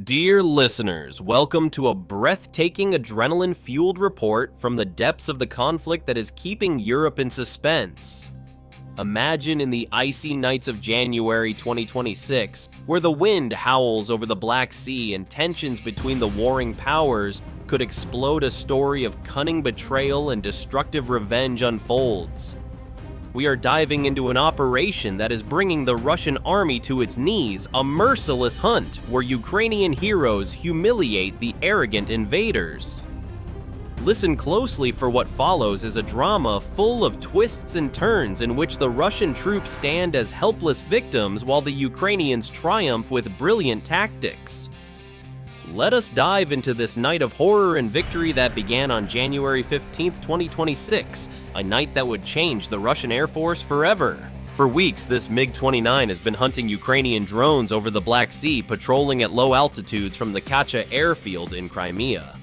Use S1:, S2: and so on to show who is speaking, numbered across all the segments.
S1: Dear listeners, welcome to a breathtaking adrenaline-fueled report from the depths of the conflict that is keeping Europe in suspense. Imagine in the icy nights of January 2026, where the wind howls over the Black Sea and tensions between the warring powers could explode, a story of cunning betrayal and destructive revenge unfolds. We are diving into an operation that is bringing the Russian army to its knees, a merciless hunt where Ukrainian heroes humiliate the arrogant invaders. Listen closely, for what follows is a drama full of twists and turns in which the Russian troops stand as helpless victims while the Ukrainians triumph with brilliant tactics. Let us dive into this night of horror and victory that began on January 15, 2026, a night that would change the Russian Air Force forever. For weeks, this MiG-29 has been hunting Ukrainian drones over the Black Sea, patrolling at low altitudes from the Kacha airfield in Crimea.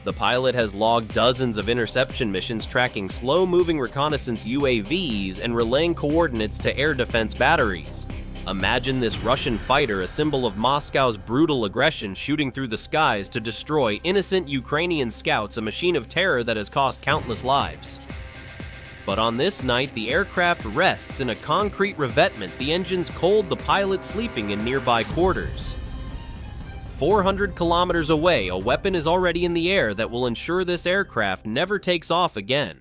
S1: The pilot has logged dozens of interception missions, tracking slow-moving reconnaissance UAVs and relaying coordinates to air defense batteries. Imagine this Russian fighter, a symbol of Moscow's brutal aggression, shooting through the skies to destroy innocent Ukrainian scouts, a machine of terror that has cost countless lives. But on this night, the aircraft rests in a concrete revetment, the engines cold, the pilot sleeping in nearby quarters. 400 kilometers away, a weapon is already in the air that will ensure this aircraft never takes off again.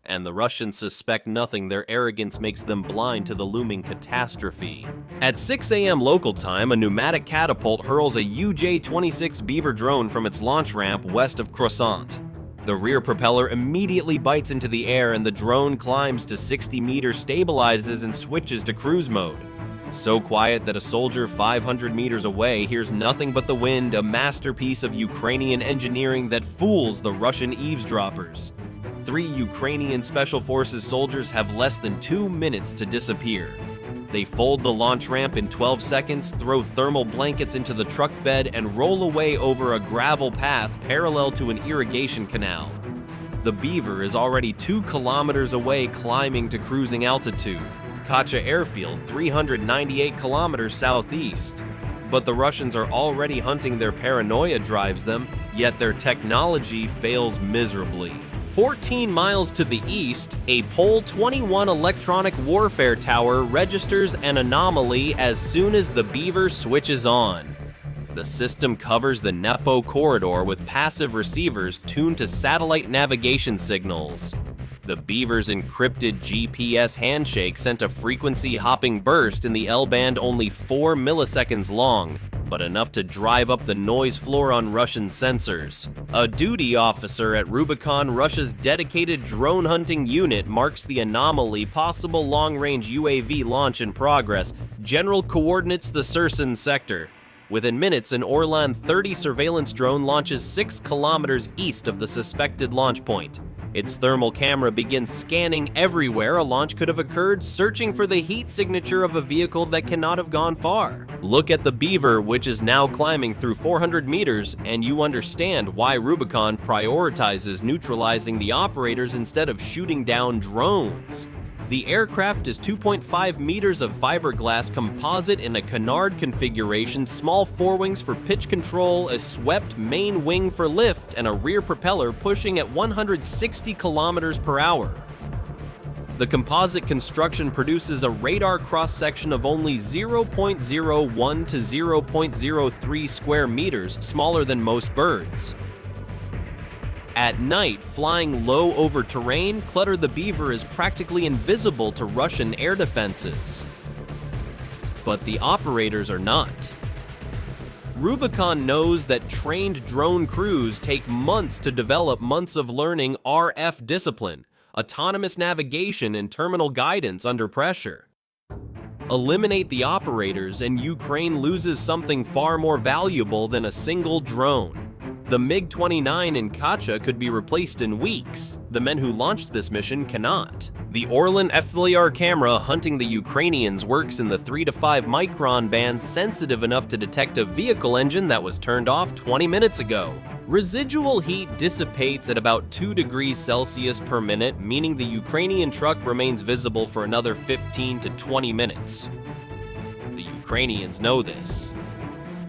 S1: And the Russians suspect nothing. Their arrogance makes them blind to the looming catastrophe. At 6 a.m. local time, a pneumatic catapult hurls a UJ-26 Beaver drone from its launch ramp west of Croissant. The rear propeller immediately bites into the air and the drone climbs to 60 meters, stabilizes, and switches to cruise mode. So quiet that a soldier 500 meters away hears nothing but the wind, a masterpiece of Ukrainian engineering that fools the Russian eavesdroppers. 3 Ukrainian Special Forces soldiers have less than 2 minutes to disappear. They fold the launch ramp in 12 seconds, throw thermal blankets into the truck bed, and roll away over a gravel path parallel to an irrigation canal. The Beaver is already 2 kilometers away, climbing to cruising altitude. Kacha airfield, 398 kilometers southeast. But the Russians are already hunting. Their paranoia drives them, yet their technology fails miserably. 14 miles to the east, a Pol 21 electronic warfare tower registers an anomaly as soon as the Beaver switches on. The system covers the Nepo corridor with passive receivers tuned to satellite navigation signals. The Beaver's encrypted GPS handshake sent a frequency-hopping burst in the L-band only 4 milliseconds long, but enough to drive up the noise floor on Russian sensors. A duty officer at Rubicon, Russia's dedicated drone hunting unit, marks the anomaly. Possible long-range UAV launch in progress. General coordinates the Sursun sector. Within minutes, an Orlan 30 surveillance drone launches 6 kilometers east of the suspected launch point. Its thermal camera begins scanning everywhere a launch could have occurred, searching for the heat signature of a vehicle that cannot have gone far. Look at the Beaver, which is now climbing through 400 meters, and you understand why Rubicon prioritizes neutralizing the operators instead of shooting down drones. The aircraft is 2.5 meters of fiberglass composite in a canard configuration, small forewings for pitch control, a swept main wing for lift, and a rear propeller pushing at 160 kilometers per hour. The composite construction produces a radar cross-section of only 0.01 to 0.03 square meters, smaller than most birds. At night, flying low over terrain, the Beaver is practically invisible to Russian air defenses. But the operators are not. Rubicon knows that trained drone crews take months to develop, months of learning RF discipline, autonomous navigation, and terminal guidance under pressure. Eliminate the operators and Ukraine loses something far more valuable than a single drone. The MiG-29 in Kacha could be replaced in weeks. The men who launched this mission cannot. The Orlan FLIR camera hunting the Ukrainians works in the 3 to 5 micron band, sensitive enough to detect a vehicle engine that was turned off 20 minutes ago. Residual heat dissipates at about 2 degrees Celsius per minute, meaning the Ukrainian truck remains visible for another 15 to 20 minutes. The Ukrainians know this.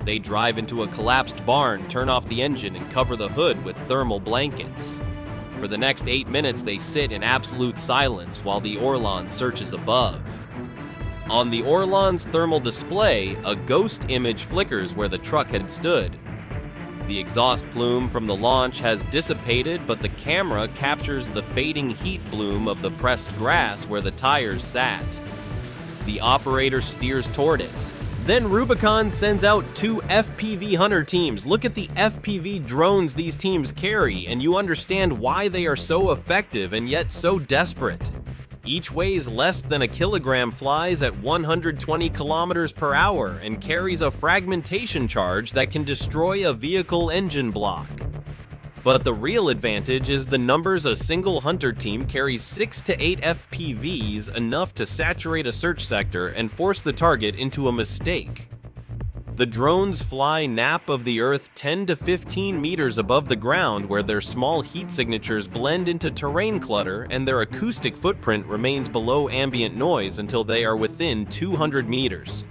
S1: They drive into a collapsed barn, turn off the engine, and cover the hood with thermal blankets. For the next 8 minutes, they sit in absolute silence while the Orlan searches above. On the Orlan's thermal display, a ghost image flickers where the truck had stood. The exhaust plume from the launch has dissipated, but the camera captures the fading heat bloom of the pressed grass where the tires sat. The operator steers toward it. Then Rubicon sends out 2 FPV hunter teams. Look at the FPV drones these teams carry, and you understand why they are so effective and yet so desperate. Each weighs less than a kilogram, flies at 120 kilometers per hour, and carries a fragmentation charge that can destroy a vehicle engine block. But the real advantage is the numbers. A single hunter team carries 6 to 8 FPVs, enough to saturate a search sector and force the target into a mistake. The drones fly nap of the Earth 10 to 15 meters above the ground, where their small heat signatures blend into terrain clutter and their acoustic footprint remains below ambient noise until they are within 200 meters.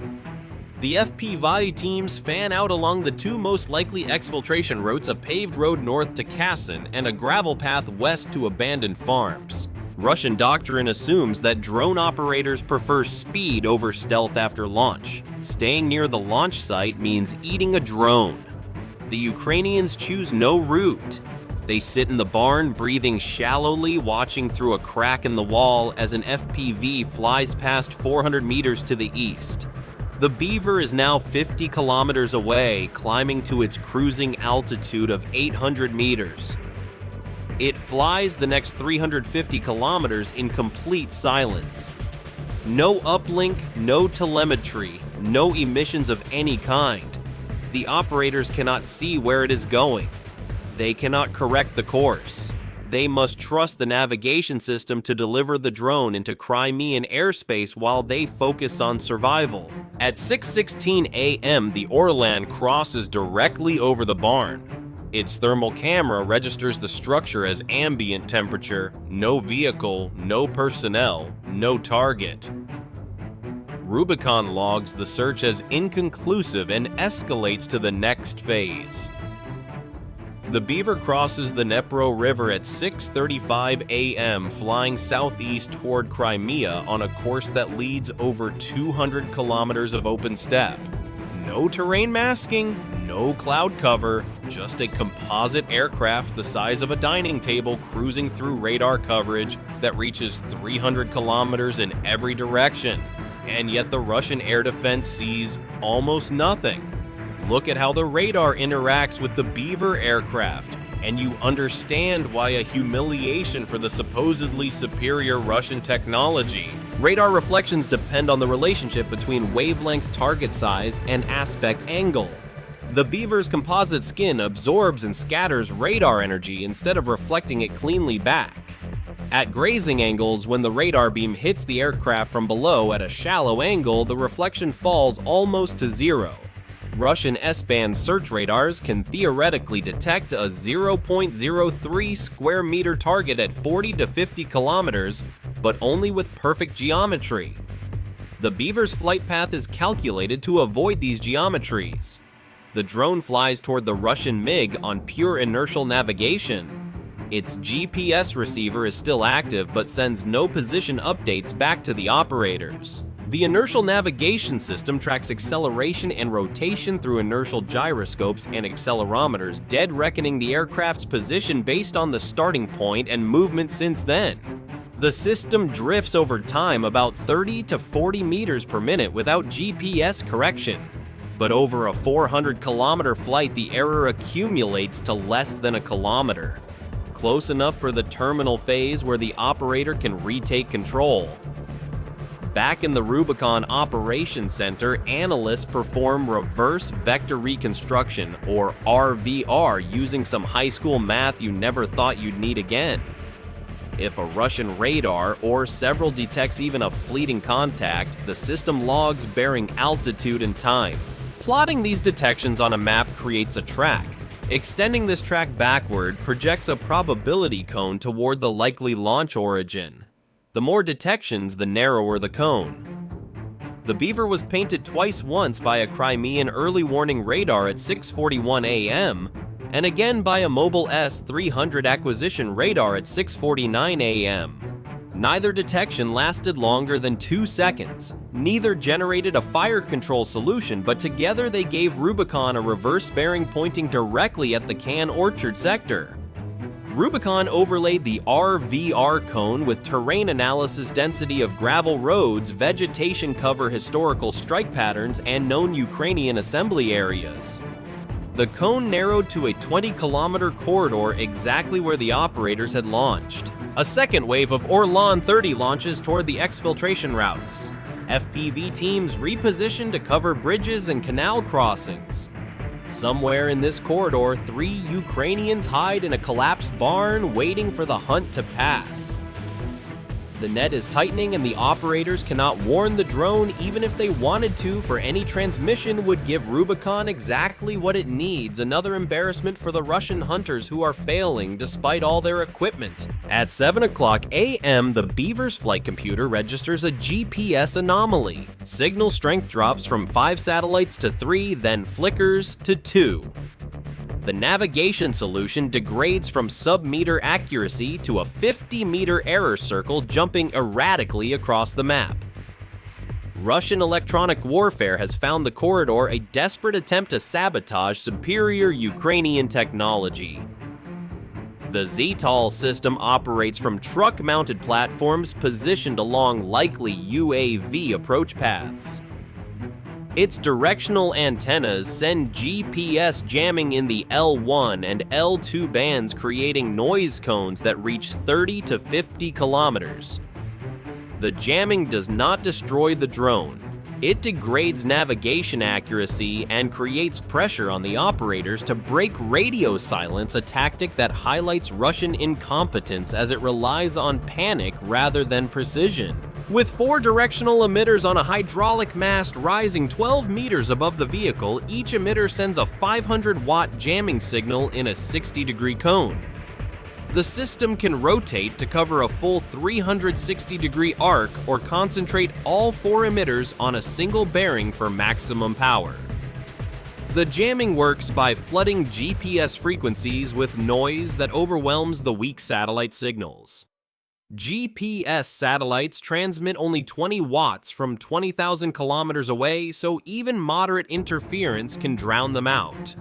S1: The FPV teams fan out along the 2 most likely exfiltration routes: a paved road north to Kassan and a gravel path west to abandoned farms. Russian doctrine assumes that drone operators prefer speed over stealth after launch. Staying near the launch site means eating a drone. The Ukrainians choose no route. They sit in the barn, breathing shallowly, watching through a crack in the wall as an FPV flies past 400 meters to the east. The Beaver is now 50 kilometers away, climbing to its cruising altitude of 800 meters. It flies the next 350 kilometers in complete silence. No uplink, no telemetry, no emissions of any kind. The operators cannot see where it is going. They cannot correct the course. They must trust the navigation system to deliver the drone into Crimean airspace while they focus on survival. At 6:16 a.m., the Orlan crosses directly over the barn. Its thermal camera registers the structure as ambient temperature, no vehicle, no personnel, no target. Rubicon logs the search as inconclusive and escalates to the next phase. The Beaver crosses the Dnepro River at 6:35 a.m., flying southeast toward Crimea on a course that leads over 200 kilometers of open steppe. No terrain masking, no cloud cover, just a composite aircraft the size of a dining table cruising through radar coverage that reaches 300 kilometers in every direction. And yet the Russian air defense sees almost nothing. Look at how the radar interacts with the Beaver aircraft, and you understand why a humiliation for the supposedly superior Russian technology. Radar reflections depend on the relationship between wavelength target size and aspect angle. The Beaver's composite skin absorbs and scatters radar energy instead of reflecting it cleanly back. At grazing angles, when the radar beam hits the aircraft from below at a shallow angle, the reflection falls almost to zero. Russian S-band search radars can theoretically detect a 0.03 square meter target at 40 to 50 kilometers, but only with perfect geometry. The Beaver's flight path is calculated to avoid these geometries. The drone flies toward the Russian MiG on pure inertial navigation. Its GPS receiver is still active but sends no position updates back to the operators. The inertial navigation system tracks acceleration and rotation through inertial gyroscopes and accelerometers, dead reckoning the aircraft's position based on the starting point and movement since then. The system drifts over time about 30 to 40 meters per minute without GPS correction. But over a 400-kilometer flight, the error accumulates to less than a kilometer. Close enough for the terminal phase where the operator can retake control. Back in the Rubicon Operations Center, analysts perform reverse vector reconstruction, or RVR, using some high school math you never thought you'd need again. If a Russian radar or several detects even a fleeting contact, the system logs bearing altitude and time. Plotting these detections on a map creates a track. Extending this track backward projects a probability cone toward the likely launch origin. The more detections, the narrower the cone. The Beaver was painted twice, once by a Crimean early warning radar at 6:41 a.m., and again by a mobile S-300 acquisition radar at 6:49 a.m. Neither detection lasted longer than 2 seconds. Neither generated a fire control solution, but together they gave Rubicon a reverse bearing pointing directly at the Cannes Orchard sector. Rubicon overlaid the RVR cone with terrain analysis density of gravel roads, vegetation cover, historical strike patterns, and known Ukrainian assembly areas. The cone narrowed to a 20-kilometer corridor exactly where the operators had launched. A second wave of Orlan 30 launches toward the exfiltration routes. FPV teams repositioned to cover bridges and canal crossings. Somewhere in this corridor, 3 Ukrainians hide in a collapsed barn waiting for the hunt to pass. The net is tightening and the operators cannot warn the drone even if they wanted to, for any transmission would give Rubicon exactly what it needs. Another embarrassment for the Russian hunters who are failing despite all their equipment. At 7 o'clock a.m., the Beaver's flight computer registers a GPS anomaly. Signal strength drops from 5 satellites to 3, then flickers to 2. The navigation solution degrades from sub-meter accuracy to a 50-meter error circle, jumping erratically across the map. Russian electronic warfare has found the corridor a desperate attempt to sabotage superior Ukrainian technology. The ZTOL system operates from truck-mounted platforms positioned along likely UAV approach paths. Its directional antennas send GPS jamming in the L1 and L2 bands, creating noise cones that reach 30 to 50 kilometers. The jamming does not destroy the drone. It degrades navigation accuracy and creates pressure on the operators to break radio silence, a tactic that highlights Russian incompetence as it relies on panic rather than precision. With 4 directional emitters on a hydraulic mast rising 12 meters above the vehicle, each emitter sends a 500-watt jamming signal in a 60-degree cone. The system can rotate to cover a full 360-degree arc or concentrate all 4 emitters on a single bearing for maximum power. The jamming works by flooding GPS frequencies with noise that overwhelms the weak satellite signals. GPS satellites transmit only 20 watts from 20,000 kilometers away, so even moderate interference can drown them out.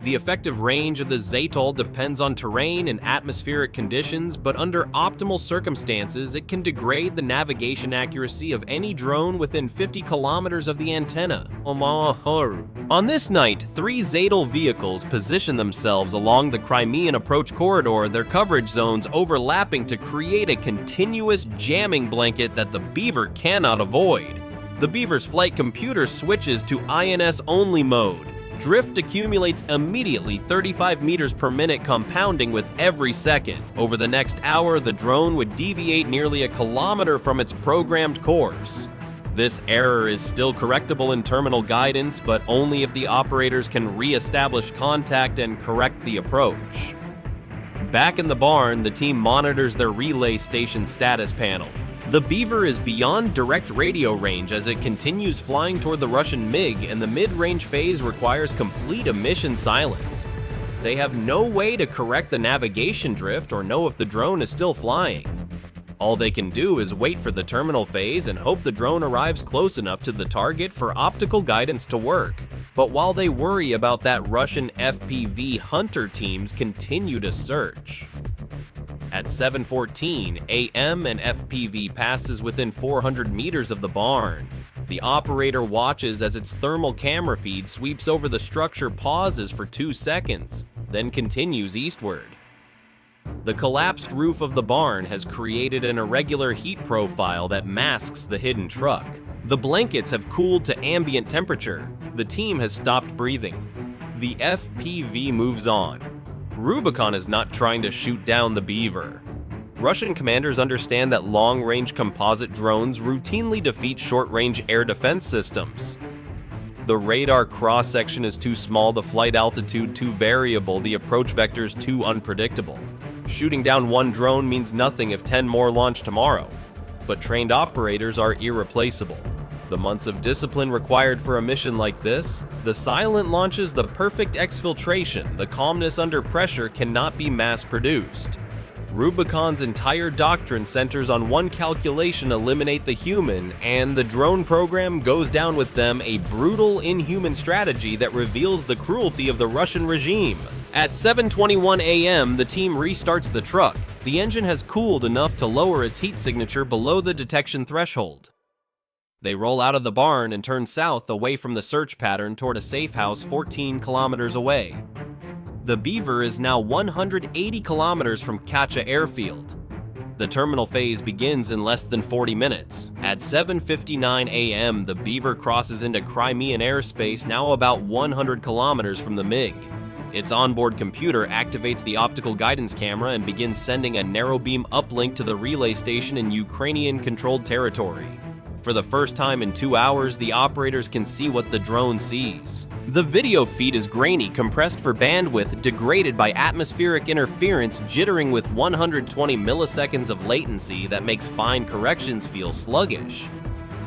S1: The effective range of the ZTOL depends on terrain and atmospheric conditions, but under optimal circumstances, it can degrade the navigation accuracy of any drone within 50 kilometers of the antenna. On this night, 3 ZTOL vehicles position themselves along the Crimean approach corridor, their coverage zones overlapping to create a continuous jamming blanket that the Beaver cannot avoid. The Beaver's flight computer switches to INS-only mode. Drift accumulates immediately, 35 meters per minute, compounding with every second. Over the next hour, the drone would deviate nearly a kilometer from its programmed course. This error is still correctable in terminal guidance, but only if the operators can re-establish contact and correct the approach. Back in the barn, the team monitors their relay station status panel. The Beaver is beyond direct radio range as it continues flying toward the Russian MiG, and the mid-range phase requires complete emission silence. They have no way to correct the navigation drift or know if the drone is still flying. All they can do is wait for the terminal phase and hope the drone arrives close enough to the target for optical guidance to work. But while they worry about that, Russian FPV hunter teams continue to search. At 7:14 a.m., an FPV passes within 400 meters of the barn. The operator watches as its thermal camera feed sweeps over the structure, pauses for 2 seconds, then continues eastward. The collapsed roof of the barn has created an irregular heat profile that masks the hidden truck. The blankets have cooled to ambient temperature. The team has stopped breathing. The FPV moves on. Rubicon is not trying to shoot down the Beaver. Russian commanders understand that long-range composite drones routinely defeat short-range air defense systems. The radar cross-section is too small, the flight altitude too variable, the approach vectors too unpredictable. Shooting down one drone means nothing if 10 more launch tomorrow. But trained operators are irreplaceable. the months of discipline required for a mission like this, the Silent launches the perfect exfiltration. The calmness under pressure cannot be mass-produced. Rubicon's entire doctrine centers on one calculation: eliminate the human, and the drone program goes down with them, a brutal, inhuman strategy that reveals the cruelty of the Russian regime. At 7:21 a.m., the team restarts the truck. The engine has cooled enough to lower its heat signature below the detection threshold. They roll out of the barn and turn south away from the search pattern toward a safe house 14 kilometers away. The Beaver is now 180 kilometers from Kacha airfield. The terminal phase begins in less than 40 minutes. At 7:59 a.m., the Beaver crosses into Crimean airspace, now about 100 kilometers from the MiG. Its onboard computer activates the optical guidance camera and begins sending a narrow beam uplink to the relay station in Ukrainian-controlled territory. For the first time in 2 hours, the operators can see what the drone sees. The video feed is grainy, compressed for bandwidth, degraded by atmospheric interference, jittering with 120 milliseconds of latency that makes fine corrections feel sluggish.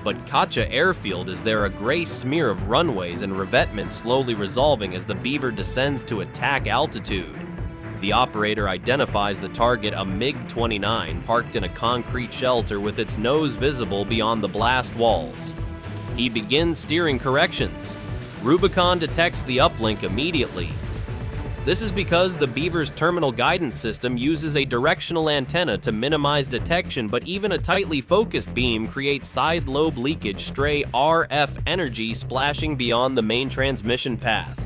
S1: But Kacha airfield is there, a gray smear of runways and revetment slowly resolving as the Beaver descends to attack altitude. The operator identifies the target, a MiG-29 parked in a concrete shelter with its nose visible beyond the blast walls. He begins steering corrections. Rubicon detects the uplink immediately. This is because the Beaver's terminal guidance system uses a directional antenna to minimize detection, but even a tightly focused beam creates side lobe leakage, stray RF energy splashing beyond the main transmission path.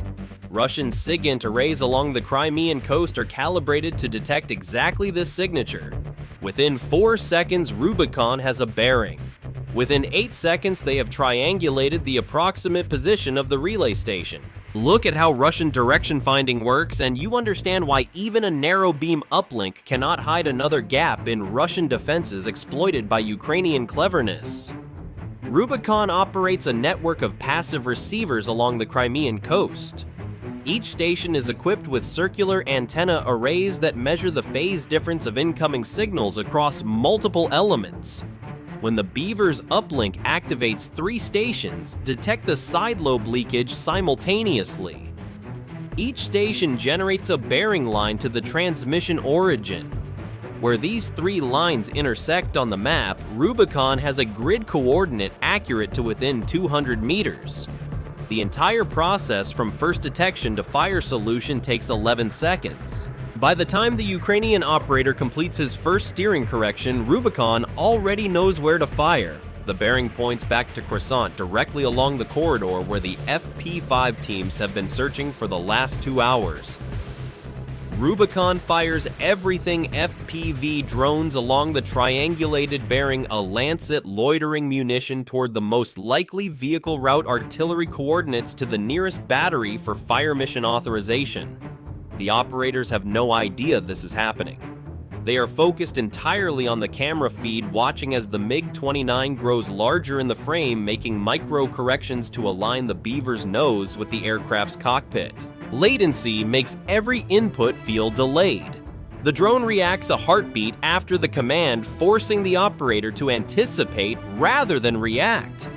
S1: Russian SIGINT arrays along the Crimean coast are calibrated to detect exactly this signature. Within 4 seconds, Rubicon has a bearing. Within 8 seconds, they have triangulated the approximate position of the relay station. Look at how Russian direction finding works, and you understand why even a narrow beam uplink cannot hide another gap in Russian defenses exploited by Ukrainian cleverness. Rubicon operates a network of passive receivers along the Crimean coast. Each station is equipped with circular antenna arrays that measure the phase difference of incoming signals across multiple elements. When the Beaver's uplink activates 3 stations, detect the side lobe leakage simultaneously. Each station generates a bearing line to the transmission origin. Where these 3 lines intersect on the map, Rubicon has a grid coordinate accurate to within 200 meters. The entire process from first detection to fire solution takes 11 seconds. By the time the Ukrainian operator completes his first steering correction, Rubicon already knows where to fire. The bearing points back to Croissant, directly along the corridor where the FP5 teams have been searching for the last 2 hours. Rubicon fires everything FPV drones along the triangulated bearing, a Lancet loitering munition toward the most likely vehicle route, artillery coordinates to the nearest battery for fire mission authorization. The operators have no idea this is happening. They are focused entirely on the camera feed, watching as the MiG-29 grows larger in the frame, making micro corrections to align the Beaver's nose with the aircraft's cockpit. Latency makes every input feel delayed. The drone reacts a heartbeat after the command, forcing the operator to anticipate rather than react.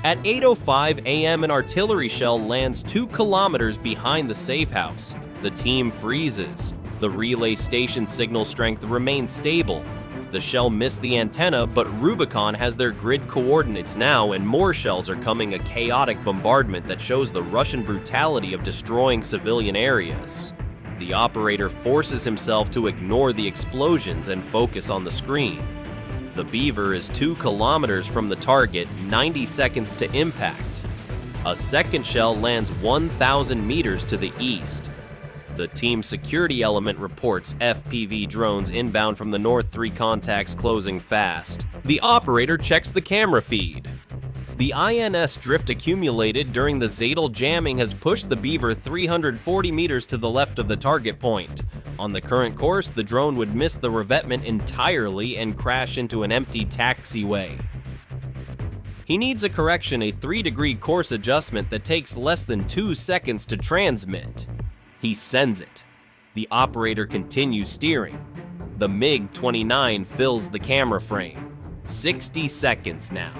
S1: At 8:05 a.m., an artillery shell lands 2 kilometers behind the safe house. The team freezes. The relay station signal strength remains stable. The shell missed the antenna, but Rubicon has their grid coordinates now, and more shells are coming, a chaotic bombardment that shows the Russian brutality of destroying civilian areas. The operator forces himself to ignore the explosions and focus on the screen. The Beaver is 2 kilometers from the target, 90 seconds to impact. A second shell lands 1,000 meters to the east. The team security element reports FPV drones inbound from the north, 3 contacts closing fast. The operator checks the camera feed. The INS drift accumulated during the Zadel jamming has pushed the Beaver 340 meters to the left of the target point. On the current course, the drone would miss the revetment entirely and crash into an empty taxiway. He needs a correction, a 3-degree course adjustment that takes less than 2 seconds to transmit. He sends it. The operator continues steering. The MiG-29 fills the camera frame. 60 seconds now.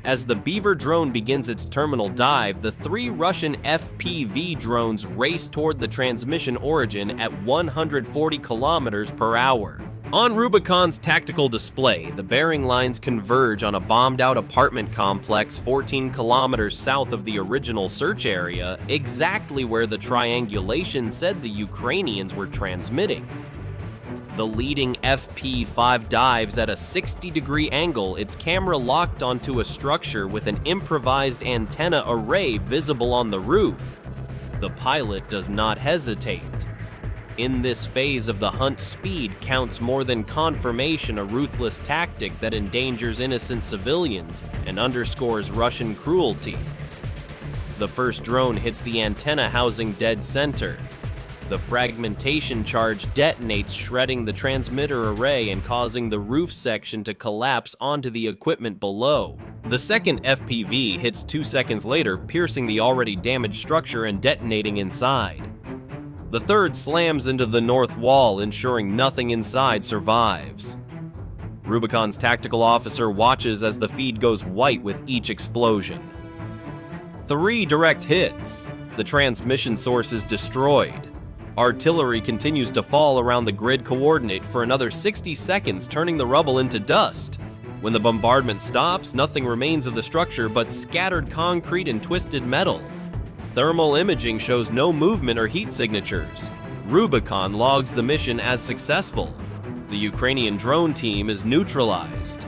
S1: As the Beaver drone begins its terminal dive, the 3 Russian FPV drones race toward the transmission origin at 140 kilometers per hour. On Rubicon's tactical display, the bearing lines converge on a bombed-out apartment complex 14 kilometers south of the original search area, exactly where the triangulation said the Ukrainians were transmitting. The leading FP-5 dives at a 60-degree angle, its camera locked onto a structure with an improvised antenna array visible on the roof. The pilot does not hesitate. In this phase of the hunt, speed counts more than confirmation, a ruthless tactic that endangers innocent civilians and underscores Russian cruelty. The first drone hits the antenna housing dead center. The fragmentation charge detonates, shredding the transmitter array and causing the roof section to collapse onto the equipment below. The second FPV hits 2 seconds later, piercing the already damaged structure and detonating inside. The third slams into the north wall, ensuring nothing inside survives. Rubicon's tactical officer watches as the feed goes white with each explosion. 3 direct hits. The transmission source is destroyed. Artillery continues to fall around the grid coordinate for another 60 seconds, turning the rubble into dust. When the bombardment stops, nothing remains of the structure but scattered concrete and twisted metal. Thermal imaging shows no movement or heat signatures. Rubicon logs the mission as successful. The Ukrainian drone team is neutralized.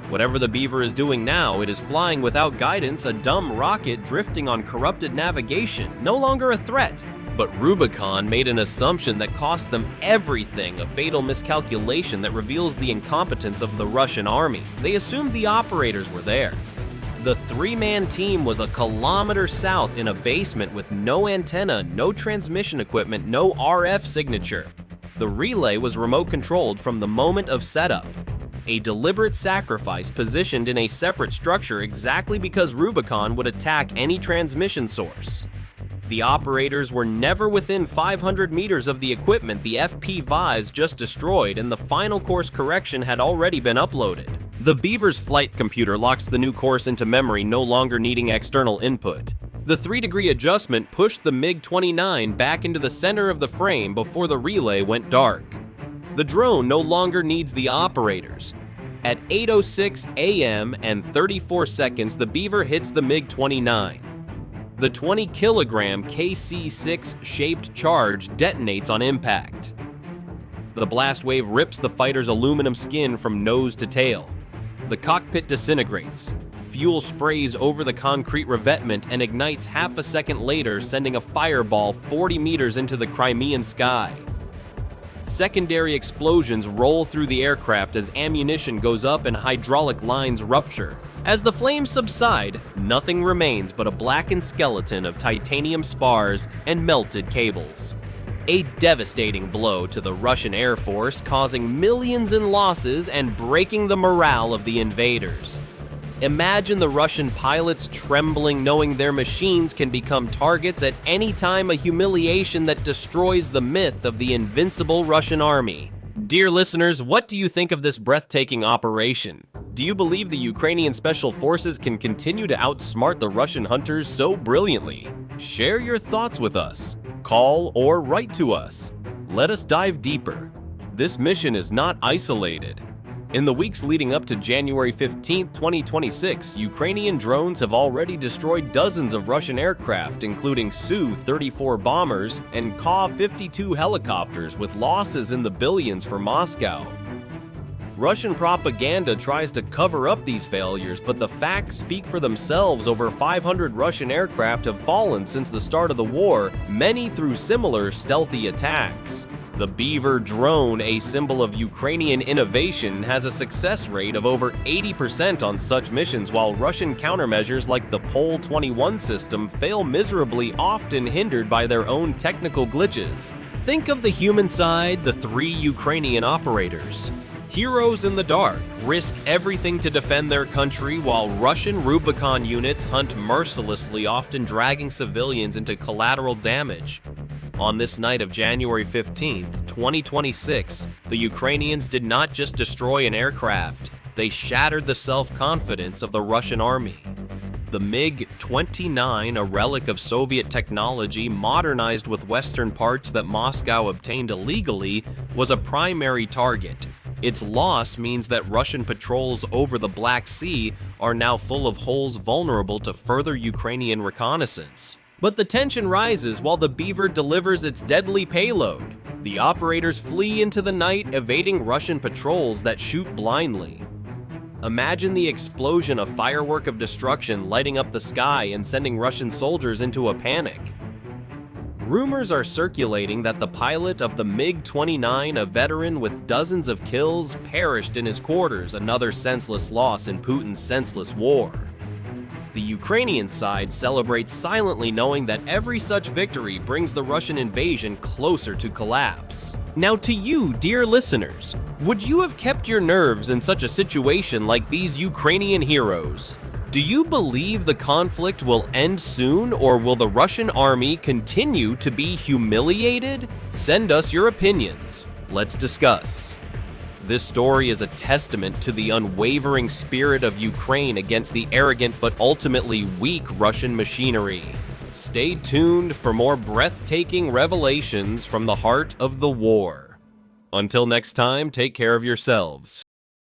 S1: Whatever the Beaver is doing now, it is flying without guidance, a dumb rocket drifting on corrupted navigation, no longer a threat. But Rubicon made an assumption that cost them everything, a fatal miscalculation that reveals the incompetence of the Russian army. They assumed the operators were there. The 3-man team was a kilometer south in a basement with no antenna, no transmission equipment, no RF signature. The relay was remote controlled from the moment of setup. A deliberate sacrifice positioned in a separate structure exactly because Rubicon would attack any transmission source. The operators were never within 500 meters of the equipment the FP-5s just destroyed, and the final course correction had already been uploaded. The Beaver's flight computer locks the new course into memory, no longer needing external input. The 3-degree adjustment pushed the MiG-29 back into the center of the frame before the relay went dark. The drone no longer needs the operators. At 8:06 a.m. and 34 seconds, the Beaver hits the MiG-29. The 20-kilogram KC-6-shaped charge detonates on impact. The blast wave rips the fighter's aluminum skin from nose to tail. The cockpit disintegrates. Fuel sprays over the concrete revetment and ignites half a second later, sending a fireball 40 meters into the Crimean sky. Secondary explosions roll through the aircraft as ammunition goes up and hydraulic lines rupture. As the flames subside, nothing remains but a blackened skeleton of titanium spars and melted cables. A devastating blow to the Russian Air Force, causing millions in losses and breaking the morale of the invaders. Imagine the Russian pilots trembling, knowing their machines can become targets at any time, a humiliation that destroys the myth of the invincible Russian army. Dear listeners, what do you think of this breathtaking operation? Do you believe the Ukrainian Special Forces can continue to outsmart the Russian hunters so brilliantly? Share your thoughts with us. Call or write to us. Let us dive deeper. This mission is not isolated. In the weeks leading up to January 15, 2026, Ukrainian drones have already destroyed dozens of Russian aircraft, including Su-34 bombers and Ka-52 helicopters, with losses in the billions for Moscow. Russian propaganda tries to cover up these failures, but the facts speak for themselves. Over 500 Russian aircraft have fallen since the start of the war, many through similar stealthy attacks. The Beaver drone, a symbol of Ukrainian innovation, has a success rate of over 80% on such missions, while Russian countermeasures like the Pol-21 system fail miserably, often hindered by their own technical glitches. Think of the human side, the 3 Ukrainian operators. Heroes in the dark risk everything to defend their country, while Russian Rubicon units hunt mercilessly, often dragging civilians into collateral damage. On this night of January 15, 2026, the Ukrainians did not just destroy an aircraft, they shattered the self-confidence of the Russian army. The MiG-29, a relic of Soviet technology modernized with Western parts that Moscow obtained illegally, was a primary target. Its loss means that Russian patrols over the Black Sea are now full of holes vulnerable to further Ukrainian reconnaissance. But the tension rises while the Beaver delivers its deadly payload. The operators flee into the night, evading Russian patrols that shoot blindly. Imagine the explosion, a firework of destruction lighting up the sky and sending Russian soldiers into a panic. Rumors are circulating that the pilot of the MiG-29, a veteran with dozens of kills, perished in his quarters, another senseless loss in Putin's senseless war. The Ukrainian side celebrates silently, knowing that every such victory brings the Russian invasion closer to collapse. Now to you, dear listeners, would you have kept your nerves in such a situation like these Ukrainian heroes? Do you believe the conflict will end soon, or will the Russian army continue to be humiliated? Send us your opinions. Let's discuss. This story is a testament to the unwavering spirit of Ukraine against the arrogant but ultimately weak Russian machinery. Stay tuned for more breathtaking revelations from the heart of the war. Until next time, take care of yourselves.